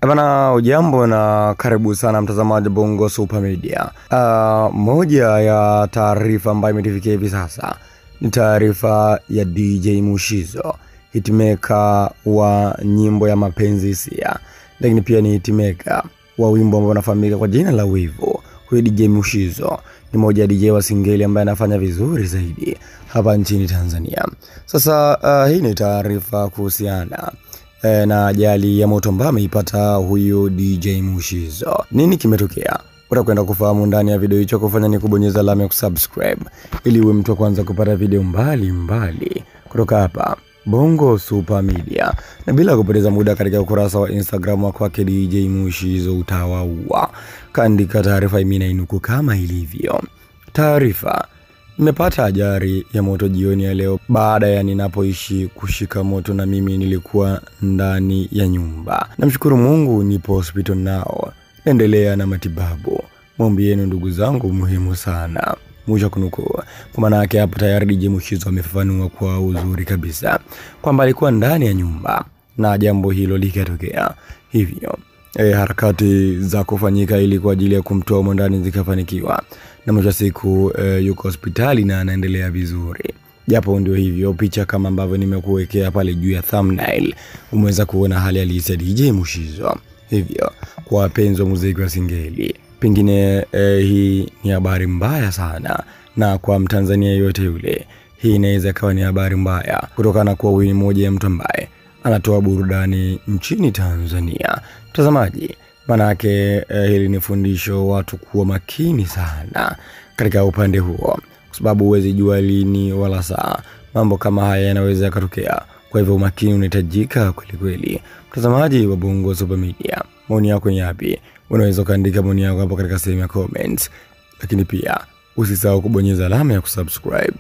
Bana, ujambo na karibu sana mtazamaji Bongo Super Media. Moja ya taarifa ambayo imetifikia hivi sasa ni taarifa ya DJ Mushizo, hitmaker wa nyimbo ya mapenzi hisia, lakini pia ni hitmaker wa wimbo ambao unafahamika kwa jina la Wivu. Huyu DJ Mushizo ni moja ya DJ wa singeli ambaye anafanya vizuri zaidi hapa nchini Tanzania. Sasa hii ni taarifa kuhusiana na ajali ya moto ambayo ameipata huyu DJ Mushizo. Nini kimetokea? Utakwenda kufahamu ndani ya video hicho. Kufanya ni kubonyeza alama ya kusubscribe ili uwe mtu wa kwanza kupata video mbali kutoka hapa Bongo Super Media. Na bila kupoteza muda, katika ukurasa wa Instagram wa kwake DJ Mushizo utawaua, kaandika taarifa mimi nainuku kama ilivyo. Taarifa: nimepata ajali ya moto jioni ya leo baada ya ninapoishi kushika moto na mimi nilikuwa ndani ya nyumba. Namshukuru Mungu nipo hospital nao, endelea na matibabu. Maombi yenu ndugu zangu muhimu sana. Mwisho kunukuu. Kwa maana yake hapo tayari DJ Mushizo amefafanua kwa uzuri kabisa kwamba alikuwa ndani ya nyumba na jambo hilo likatokea. Hivyo harakati za kufanyika ili kwa ajili ya kumtoa ndani zikafanikiwa, na mwisho siku yuko hospitali na anaendelea vizuri. Japo ndio hivyo, picha kama ambavyo nimekuwekea pale juu ya thumbnail umeweza kuona hali halisi ya DJ Mushizo. Hivyo kwa wapenzi wa muziki wa singeli, pengine hii ni habari mbaya sana, na kwa Mtanzania yote yule hii inaweza kuwa ni habari mbaya kutokana kwa huyu mmoja ya mtu ambaye anatoa burudani nchini Tanzania. Mtazamaji, manake hili ni fundisho watu kuwa makini sana katika upande huo, kwa sababu huwezi jua lini wala saa mambo kama haya yanaweza yakatokea. Kwa hivyo umakini unahitajika kweli. Mtazamaji wa Bongo Super Media, maoni yako ni yapi? Unaweza kuandika maoni yako hapo katika sehemu ya comments, lakini pia usisahau kubonyeza alama ya kusubscribe.